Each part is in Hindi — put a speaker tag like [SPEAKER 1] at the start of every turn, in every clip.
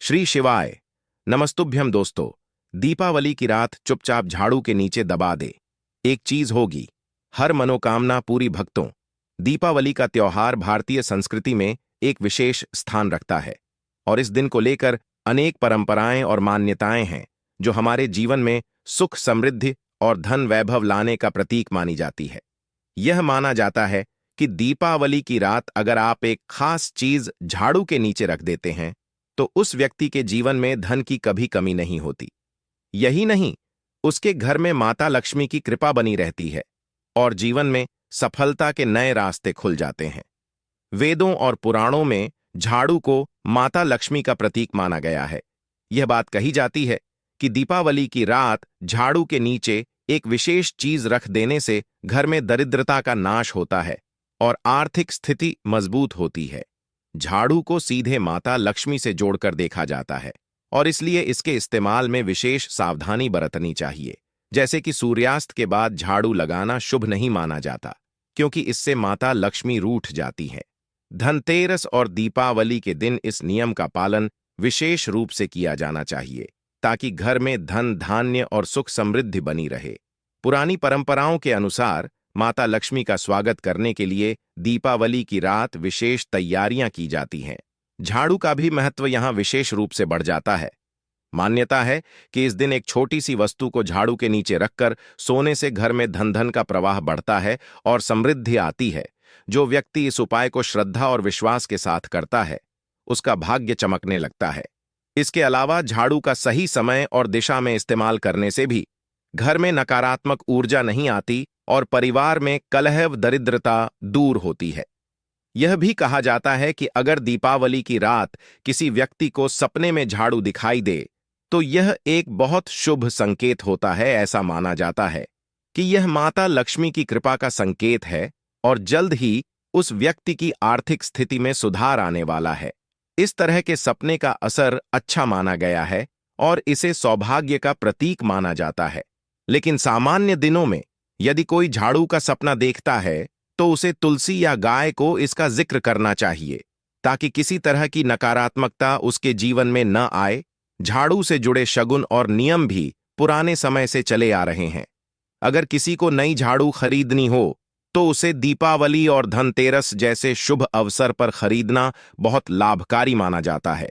[SPEAKER 1] श्री शिवाय नमस्तुभ्यम दोस्तों। दीपावली की रात चुपचाप झाड़ू के नीचे दबा दे, एक चीज होगी, हर मनोकामना पूरी। भक्तों, दीपावली का त्योहार भारतीय संस्कृति में एक विशेष स्थान रखता है और इस दिन को लेकर अनेक परंपराएं और मान्यताएं हैं जो हमारे जीवन में सुख, समृद्धि और धन वैभव लाने का प्रतीक मानी जाती है। यह माना जाता है कि दीपावली की रात अगर आप एक खास चीज झाड़ू के नीचे रख देते हैं तो उस व्यक्ति के जीवन में धन की कभी कमी नहीं होती। यही नहीं, उसके घर में माता लक्ष्मी की कृपा बनी रहती है और जीवन में सफलता के नए रास्ते खुल जाते हैं। वेदों और पुराणों में झाड़ू को माता लक्ष्मी का प्रतीक माना गया है। यह बात कही जाती है कि दीपावली की रात झाड़ू के नीचे एक विशेष चीज रख देने से घर में दरिद्रता का नाश होता है और आर्थिक स्थिति मजबूत होती है। झाड़ू को सीधे माता लक्ष्मी से जोड़कर देखा जाता है और इसलिए इसके इस्तेमाल में विशेष सावधानी बरतनी चाहिए। जैसे कि सूर्यास्त के बाद झाड़ू लगाना शुभ नहीं माना जाता, क्योंकि इससे माता लक्ष्मी रूठ जाती है। धनतेरस और दीपावली के दिन इस नियम का पालन विशेष रूप से किया जाना चाहिए ताकि घर में धन, धान्य और सुख समृद्धि बनी रहे। पुरानी परंपराओं के अनुसार माता लक्ष्मी का स्वागत करने के लिए दीपावली की रात विशेष तैयारियां की जाती हैं। झाड़ू का भी महत्व यहां विशेष रूप से बढ़ जाता है। मान्यता है कि इस दिन एक छोटी सी वस्तु को झाड़ू के नीचे रखकर सोने से घर में धन का प्रवाह बढ़ता है और समृद्धि आती है। जो व्यक्ति इस उपाय को श्रद्धा और विश्वास के साथ करता है, उसका भाग्य चमकने लगता है। इसके अलावा झाड़ू का सही समय और दिशा में इस्तेमाल करने से भी घर में नकारात्मक ऊर्जा नहीं आती और परिवार में कलह व दरिद्रता दूर होती है। यह भी कहा जाता है कि अगर दीपावली की रात किसी व्यक्ति को सपने में झाड़ू दिखाई दे तो यह एक बहुत शुभ संकेत होता है। ऐसा माना जाता है कि यह माता लक्ष्मी की कृपा का संकेत है और जल्द ही उस व्यक्ति की आर्थिक स्थिति में सुधार आने वाला है। इस तरह के सपने का असर अच्छा माना गया है और इसे सौभाग्य का प्रतीक माना जाता है। लेकिन सामान्य दिनों में यदि कोई झाड़ू का सपना देखता है तो उसे तुलसी या गाय को इसका जिक्र करना चाहिए ताकि किसी तरह की नकारात्मकता उसके जीवन में न आए। झाड़ू से जुड़े शगुन और नियम भी पुराने समय से चले आ रहे हैं। अगर किसी को नई झाड़ू खरीदनी हो तो उसे दीपावली और धनतेरस जैसे शुभ अवसर पर खरीदना बहुत लाभकारी माना जाता है।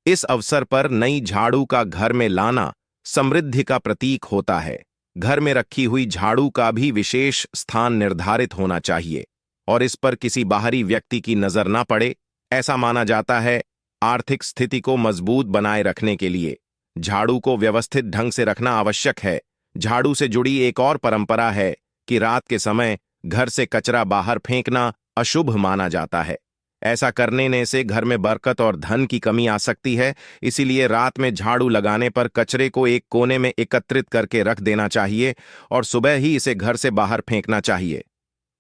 [SPEAKER 1] इस अवसर पर नई झाड़ू का घर में लाना समृद्धि का प्रतीक होता है। घर में रखी हुई झाड़ू का भी विशेष स्थान निर्धारित होना चाहिए और इस पर किसी बाहरी व्यक्ति की नजर न पड़े, ऐसा माना जाता है। आर्थिक स्थिति को मजबूत बनाए रखने के लिए झाड़ू को व्यवस्थित ढंग से रखना आवश्यक है। झाड़ू से जुड़ी एक और परंपरा है कि रात के समय घर से कचरा बाहर फेंकना अशुभ माना जाता है। ऐसा करने से घर में बरकत और धन की कमी आ सकती है। इसीलिए रात में झाड़ू लगाने पर कचरे को एक कोने में एकत्रित करके रख देना चाहिए और सुबह ही इसे घर से बाहर फेंकना चाहिए।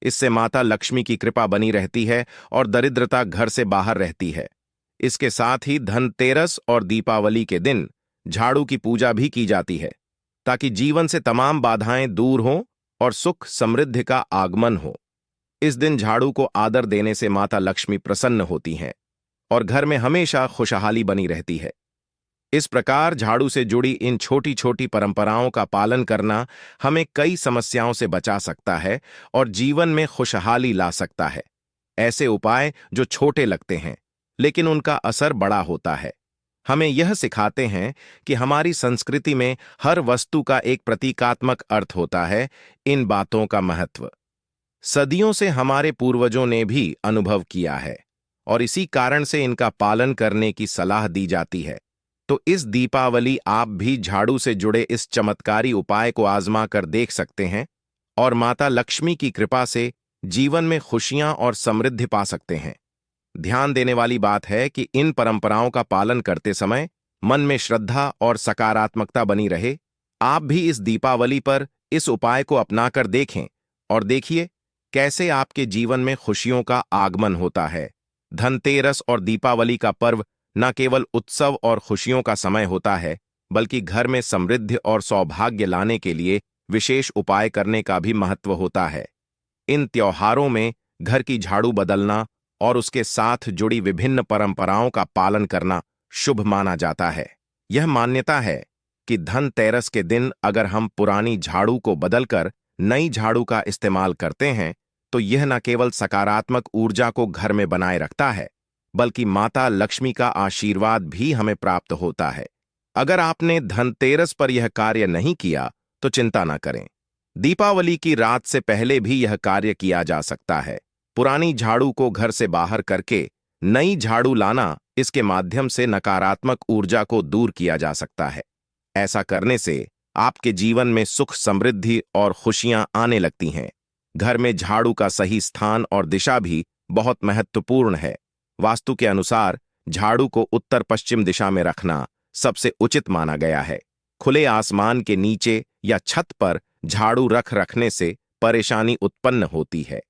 [SPEAKER 1] इससे माता लक्ष्मी की कृपा बनी रहती है और दरिद्रता घर से बाहर रहती है। इसके साथ ही धनतेरस और दीपावली के दिन झाड़ू की पूजा भी की जाती है ताकि जीवन से तमाम बाधाएं दूर हों और सुख समृद्धि का आगमन हो। इस दिन झाड़ू को आदर देने से माता लक्ष्मी प्रसन्न होती हैं और घर में हमेशा खुशहाली बनी रहती है। इस प्रकार झाड़ू से जुड़ी इन छोटी छोटी परंपराओं का पालन करना हमें कई समस्याओं से बचा सकता है और जीवन में खुशहाली ला सकता है। ऐसे उपाय जो छोटे लगते हैं लेकिन उनका असर बड़ा होता है, हमें यह सिखाते हैं कि हमारी संस्कृति में हर वस्तु का एक प्रतीकात्मक अर्थ होता है। इन बातों का महत्व सदियों से हमारे पूर्वजों ने भी अनुभव किया है और इसी कारण से इनका पालन करने की सलाह दी जाती है। तो इस दीपावली आप भी झाड़ू से जुड़े इस चमत्कारी उपाय को आजमा कर देख सकते हैं और माता लक्ष्मी की कृपा से जीवन में खुशियां और समृद्धि पा सकते हैं। ध्यान देने वाली बात है कि इन परंपराओं का पालन करते समय मन में श्रद्धा और सकारात्मकता बनी रहे। आप भी इस दीपावली पर इस उपाय को अपनाकर देखें और देखिए कैसे आपके जीवन में खुशियों का आगमन होता है। धनतेरस और दीपावली का पर्व न केवल उत्सव और खुशियों का समय होता है, बल्कि घर में समृद्धि और सौभाग्य लाने के लिए विशेष उपाय करने का भी महत्व होता है। इन त्योहारों में घर की झाड़ू बदलना और उसके साथ जुड़ी विभिन्न परंपराओं का पालन करना शुभ माना जाता है। यह मान्यता है कि धनतेरस के दिन अगर हम पुरानी झाड़ू को बदलकर नई झाड़ू का इस्तेमाल करते हैं तो यह न केवल सकारात्मक ऊर्जा को घर में बनाए रखता है, बल्कि माता लक्ष्मी का आशीर्वाद भी हमें प्राप्त होता है। अगर आपने धनतेरस पर यह कार्य नहीं किया तो चिंता न करें, दीपावली की रात से पहले भी यह कार्य किया जा सकता है। पुरानी झाड़ू को घर से बाहर करके नई झाड़ू लाना, इसके माध्यम से नकारात्मक ऊर्जा को दूर किया जा सकता है। ऐसा करने से आपके जीवन में सुख, समृद्धि और खुशियां आने लगती हैं। घर में झाड़ू का सही स्थान और दिशा भी बहुत महत्वपूर्ण है। वास्तु के अनुसार झाड़ू को उत्तर पश्चिम दिशा में रखना सबसे उचित माना गया है। खुले आसमान के नीचे या छत पर झाड़ू रखने से परेशानी उत्पन्न होती है,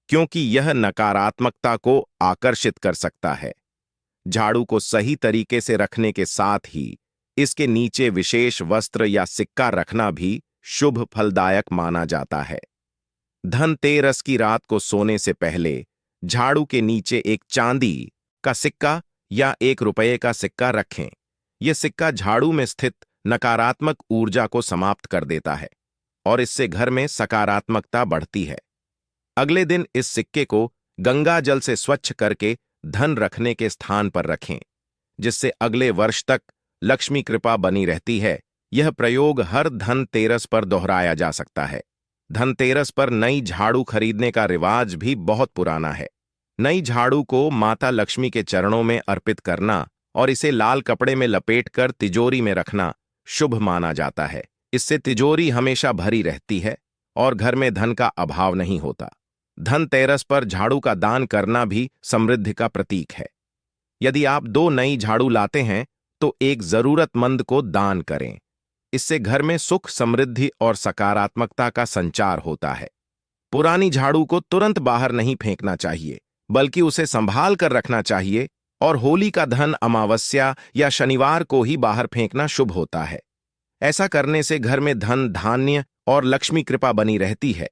[SPEAKER 1] क्योंकि यह नकारात्मकता को आकर्षित कर सकता है। झाड़ू को सही तरीके से रखने के साथ ही इसके नीचे विशेष वस्त्र या सिक्का रखना भी शुभ फलदायक माना जाता है। धनतेरस की रात को सोने से पहले झाड़ू के नीचे एक चांदी का सिक्का या ₹1 का सिक्का रखें। यह सिक्का झाड़ू में स्थित नकारात्मक ऊर्जा को समाप्त कर देता है और इससे घर में सकारात्मकता बढ़ती है। अगले दिन इस सिक्के को गंगा जल से स्वच्छ करके धन रखने के स्थान पर रखें, जिससे अगले वर्ष तक लक्ष्मी कृपा बनी रहती है। यह प्रयोग हर धनतेरस पर दोहराया जा सकता है। धनतेरस पर नई झाड़ू खरीदने का रिवाज भी बहुत पुराना है। नई झाड़ू को माता लक्ष्मी के चरणों में अर्पित करना और इसे लाल कपड़े में लपेटकर तिजोरी में रखना शुभ माना जाता है। इससे तिजोरी हमेशा भरी रहती है और घर में धन का अभाव नहीं होता। धनतेरस पर झाड़ू का दान करना भी समृद्धि का प्रतीक है। यदि आप 2 नई झाड़ू लाते हैं तो एक जरूरतमंद को दान करें। इससे घर में सुख, समृद्धि और सकारात्मकता का संचार होता है। पुरानी झाड़ू को तुरंत बाहर नहीं फेंकना चाहिए, बल्कि उसे संभाल कर रखना चाहिए और होली का धन अमावस्या या शनिवार को ही बाहर फेंकना शुभ होता है। ऐसा करने से घर में धन, धान्य और लक्ष्मी कृपा बनी रहती है।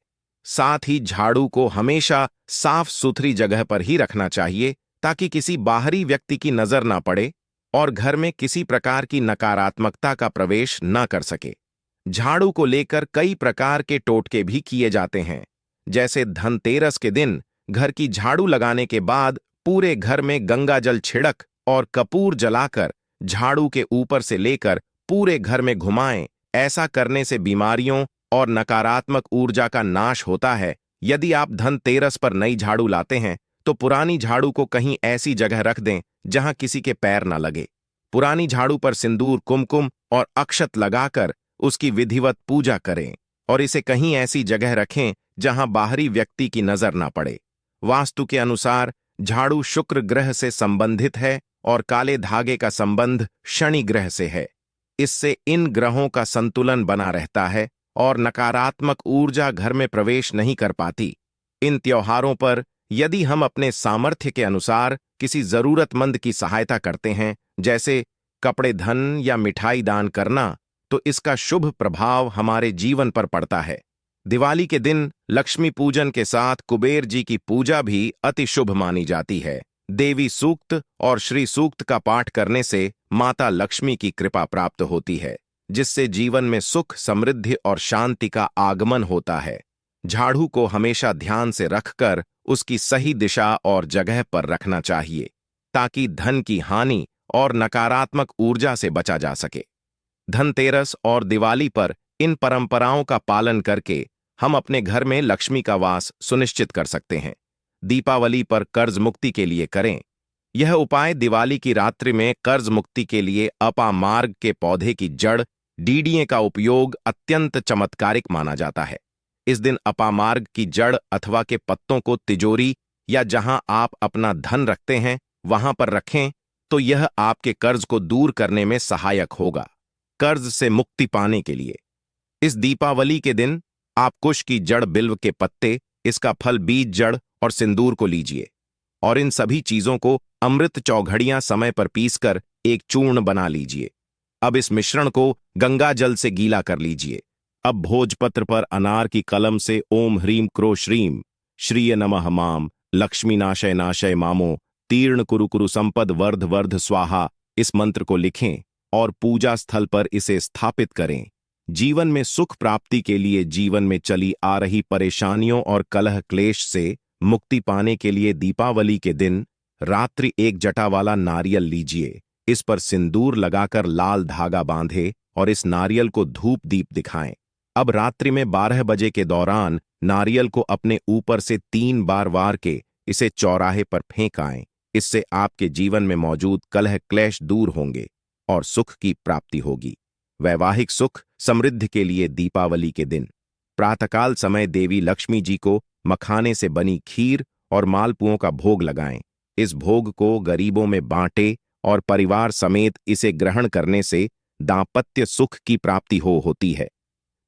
[SPEAKER 1] साथ ही झाड़ू को हमेशा साफ सुथरी जगह पर ही रखना चाहिए ताकि किसी बाहरी व्यक्ति की नजर ना पड़े और घर में किसी प्रकार की नकारात्मकता का प्रवेश न कर सके। झाड़ू को लेकर कई प्रकार के टोटके भी किए जाते हैं, जैसे धनतेरस के दिन घर की झाड़ू लगाने के बाद पूरे घर में गंगा जल छिड़क और कपूर जलाकर झाड़ू के ऊपर से लेकर पूरे घर में घुमाएं। ऐसा करने से बीमारियों और नकारात्मक ऊर्जा का नाश होता है। यदि आप धनतेरस पर नई झाड़ू लाते हैं तो पुरानी झाड़ू को कहीं ऐसी जगह रख दें जहां किसी के पैर न लगे। पुरानी झाड़ू पर सिंदूर, कुमकुम और अक्षत लगाकर उसकी विधिवत पूजा करें और इसे कहीं ऐसी जगह रखें जहां बाहरी व्यक्ति की नजर न पड़े। वास्तु के अनुसार झाड़ू शुक्र ग्रह से संबंधित है और काले धागे का संबंध शनि ग्रह से है। इससे इन ग्रहों का संतुलन बना रहता है और नकारात्मक ऊर्जा घर में प्रवेश नहीं कर पाती। इन त्योहारों पर यदि हम अपने सामर्थ्य के अनुसार किसी जरूरतमंद की सहायता करते हैं, जैसे कपड़े, धन या मिठाई दान करना, तो इसका शुभ प्रभाव हमारे जीवन पर पड़ता है। दिवाली के दिन लक्ष्मी पूजन के साथ कुबेर जी की पूजा भी अति शुभ मानी जाती है। देवी सूक्त और श्री सूक्त का पाठ करने से माता लक्ष्मी की कृपा प्राप्त होती है, जिससे जीवन में सुख, समृद्धि और शांति का आगमन होता है। झाड़ू को हमेशा ध्यान से रखकर उसकी सही दिशा और जगह पर रखना चाहिए ताकि धन की हानि और नकारात्मक ऊर्जा से बचा जा सके। धनतेरस और दिवाली पर इन परंपराओं का पालन करके हम अपने घर में लक्ष्मी का वास सुनिश्चित कर सकते हैं। दीपावली पर कर्ज मुक्ति के लिए करें। यह उपाय दिवाली की रात्रि में कर्ज मुक्ति के लिए अपामार्ग के पौधे की जड़ डीडीए का उपयोग अत्यंत चमत्कारिक माना जाता है। इस दिन अपामार्ग की जड़ अथवा के पत्तों को तिजोरी या जहां आप अपना धन रखते हैं वहां पर रखें तो यह आपके कर्ज को दूर करने में सहायक होगा। कर्ज से मुक्ति पाने के लिए इस दीपावली के दिन आप कुश की जड़, बिल्व के पत्ते, इसका फल, बीज, जड़ और सिंदूर को लीजिए और इन सभी चीजों को अमृत चौघड़ियां समय पर पीसकर एक चूर्ण बना लीजिए। अब इस मिश्रण को गंगा जल से गीला कर लीजिए। अब भोजपत्र पर अनार की कलम से ओम ह्रीम क्रो श्रीम श्रीय नमः माम लक्ष्मी नाशय नाशय मामो तीर्ण कुरु कुरु संपद वर्ध वर्ध स्वाहा इस मंत्र को लिखें और पूजा स्थल पर इसे स्थापित करें। जीवन में सुख प्राप्ति के लिए, जीवन में चली आ रही परेशानियों और कलह क्लेश से मुक्ति पाने के लिए दीपावली के दिन रात्रि एक जटा वाला नारियल लीजिए। इस पर सिंदूर लगाकर लाल धागा बांधे और इस नारियल को धूप दीप दिखाएं। अब रात्रि में 12 बजे के दौरान नारियल को अपने ऊपर से 3 बार वार के इसे चौराहे पर फेंक आएं। इससे आपके जीवन में मौजूद कलह क्लेश दूर होंगे और सुख की प्राप्ति होगी। वैवाहिक सुख समृद्धि के लिए दीपावली के दिन प्रातःकाल समय देवी लक्ष्मी जी को मखाने से बनी खीर और मालपुओं का भोग लगाएं। इस भोग को गरीबों में बांटें और परिवार समेत इसे ग्रहण करने से दांपत्य सुख की प्राप्ति होती है।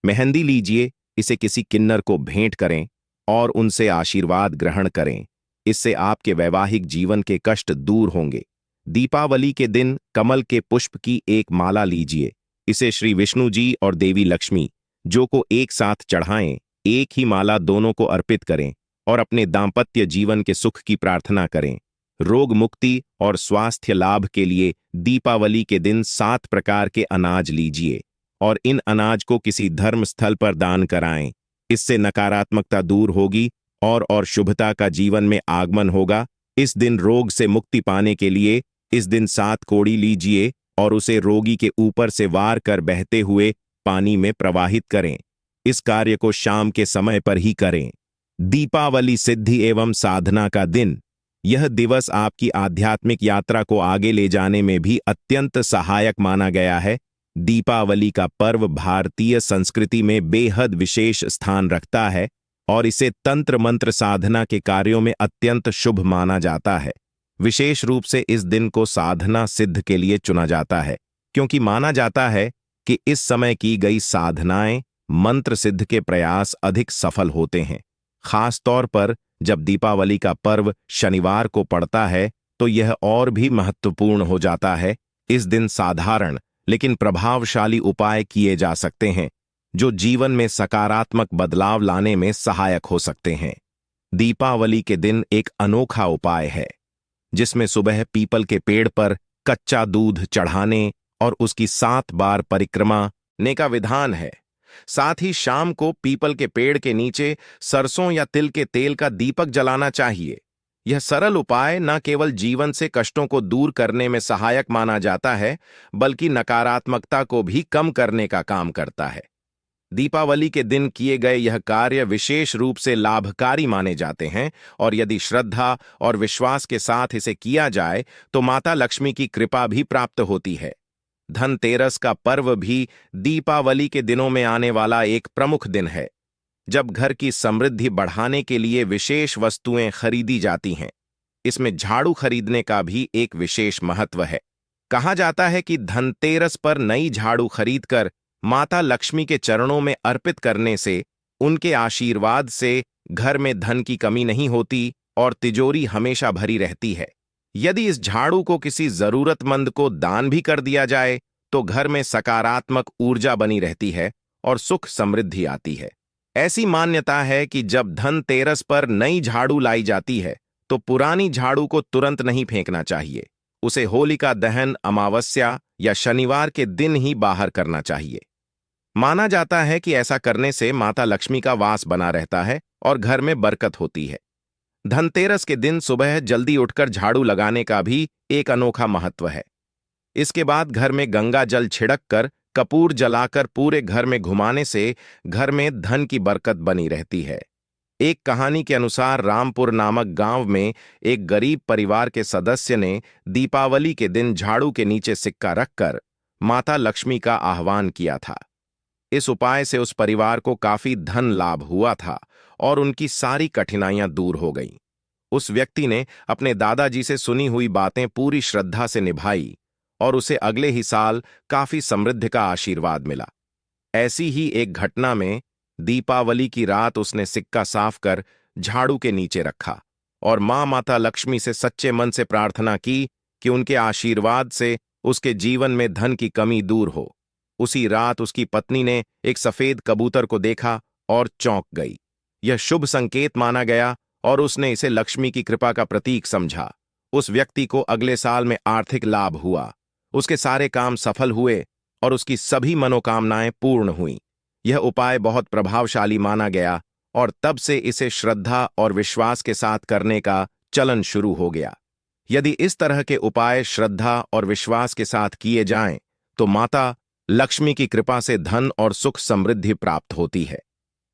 [SPEAKER 1] मेहंदी लीजिए, इसे किसी किन्नर को भेंट करें और उनसे आशीर्वाद ग्रहण करें। इससे आपके वैवाहिक जीवन के कष्ट दूर होंगे। दीपावली के दिन कमल के पुष्प की एक माला लीजिए। इसे श्री विष्णु जी और देवी लक्ष्मी जो को एक साथ चढ़ाएं। एक ही माला दोनों को अर्पित करें और अपने दांपत्य जीवन के सुख की प्रार्थना करें। रोग मुक्ति और स्वास्थ्य लाभ के लिए दीपावली के दिन 7 प्रकार के अनाज लीजिए और इन अनाज को किसी धर्म स्थल पर दान कराएं। इससे नकारात्मकता दूर होगी और शुभता का जीवन में आगमन होगा। इस दिन रोग से मुक्ति पाने के लिए इस दिन 7 कोड़ी लीजिए और उसे रोगी के ऊपर से वार कर बहते हुए पानी में प्रवाहित करें। इस कार्य को शाम के समय पर ही करें। दीपावली सिद्धि एवं साधना का दिन। यह दिवस आपकी आध्यात्मिक यात्रा को आगे ले जाने में भी अत्यंत सहायक माना गया है। दीपावली का पर्व भारतीय संस्कृति में बेहद विशेष स्थान रखता है और इसे तंत्र मंत्र साधना के कार्यों में अत्यंत शुभ माना जाता है। विशेष रूप से इस दिन को साधना सिद्ध के लिए चुना जाता है, क्योंकि माना जाता है कि इस समय की गई साधनाएं मंत्र सिद्ध के प्रयास अधिक सफल होते हैं। खास तौर पर जब दीपावली का पर्व शनिवार को पड़ता है तो यह और भी महत्वपूर्ण हो जाता है। इस दिन साधारण लेकिन प्रभावशाली उपाय किए जा सकते हैं जो जीवन में सकारात्मक बदलाव लाने में सहायक हो सकते हैं। दीपावली के दिन एक अनोखा उपाय है जिसमें सुबह पीपल के पेड़ पर कच्चा दूध चढ़ाने और उसकी 7 बार परिक्रमा ने का विधान है। साथ ही शाम को पीपल के पेड़ के नीचे सरसों या तिल के तेल का दीपक जलाना चाहिए। यह सरल उपाय न केवल जीवन से कष्टों को दूर करने में सहायक माना जाता है, बल्कि नकारात्मकता को भी कम करने का काम करता है। दीपावली के दिन किए गए यह कार्य विशेष रूप से लाभकारी माने जाते हैं और यदि श्रद्धा और विश्वास के साथ इसे किया जाए तो माता लक्ष्मी की कृपा भी प्राप्त होती है। धनतेरस का पर्व भी दीपावली के दिनों में आने वाला एक प्रमुख दिन है, जब घर की समृद्धि बढ़ाने के लिए विशेष वस्तुएं खरीदी जाती हैं। इसमें झाड़ू खरीदने का भी एक विशेष महत्व है। कहा जाता है कि धनतेरस पर नई झाड़ू खरीदकर माता लक्ष्मी के चरणों में अर्पित करने से उनके आशीर्वाद से घर में धन की कमी नहीं होती और तिजोरी हमेशा भरी रहती है। यदि इस झाड़ू को किसी जरूरतमंद को दान भी कर दिया जाए तो घर में सकारात्मक ऊर्जा बनी रहती है और सुख समृद्धि आती है। ऐसी मान्यता है कि जब धनतेरस पर नई झाड़ू लाई जाती है तो पुरानी झाड़ू को तुरंत नहीं फेंकना चाहिए। उसे होलिका दहन, अमावस्या या शनिवार के दिन ही बाहर करना चाहिए। माना जाता है कि ऐसा करने से माता लक्ष्मी का वास बना रहता है और घर में बरकत होती है। धनतेरस के दिन सुबह जल्दी उठकर झाड़ू लगाने का भी एक अनोखा महत्व है। इसके बाद घर में गंगा जल छिड़क कर कपूर जलाकर पूरे घर में घुमाने से घर में धन की बरकत बनी रहती है। एक कहानी के अनुसार रामपुर नामक गांव में एक गरीब परिवार के सदस्य ने दीपावली के दिन झाड़ू के नीचे सिक्का रखकर माता लक्ष्मी का आह्वान किया था। इस उपाय से उस परिवार को काफी धन लाभ हुआ था और उनकी सारी कठिनाइयां दूर हो गईं। उस व्यक्ति ने अपने दादाजी से सुनी हुई बातें पूरी श्रद्धा से निभाई और उसे अगले ही साल काफी समृद्धि का आशीर्वाद मिला। ऐसी ही एक घटना में दीपावली की रात उसने सिक्का साफ कर झाड़ू के नीचे रखा और माता लक्ष्मी से सच्चे मन से प्रार्थना की कि उनके आशीर्वाद से उसके जीवन में धन की कमी दूर हो। उसी रात उसकी पत्नी ने एक सफेद कबूतर को देखा और चौंक गई। यह शुभ संकेत माना गया और उसने इसे लक्ष्मी की कृपा का प्रतीक समझा। उस व्यक्ति को अगले साल में आर्थिक लाभ हुआ उसके सारे काम सफल हुए और उसकी सभी मनोकामनाएं पूर्ण हुईं। यह उपाय बहुत प्रभावशाली माना गया और तब से इसे श्रद्धा और विश्वास के साथ करने का चलन शुरू हो गया। यदि इस तरह के उपाय श्रद्धा और विश्वास के साथ किए जाएं, तो माता लक्ष्मी की कृपा से धन और सुख समृद्धि प्राप्त होती है।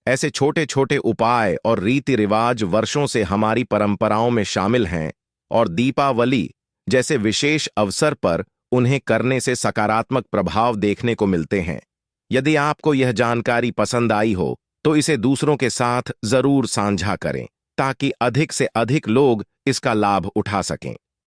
[SPEAKER 1] ऐसे छोटे छोटे उपाय और रीति रिवाज वर्षों से हमारी परंपराओं में शामिल हैं और दीपावली जैसे विशेष अवसर पर उन्हें करने से सकारात्मक प्रभाव देखने को मिलते हैं। यदि आपको यह जानकारी पसंद आई हो तो इसे दूसरों के साथ जरूर साझा करें ताकि अधिक से अधिक लोग इसका लाभ उठा सकें।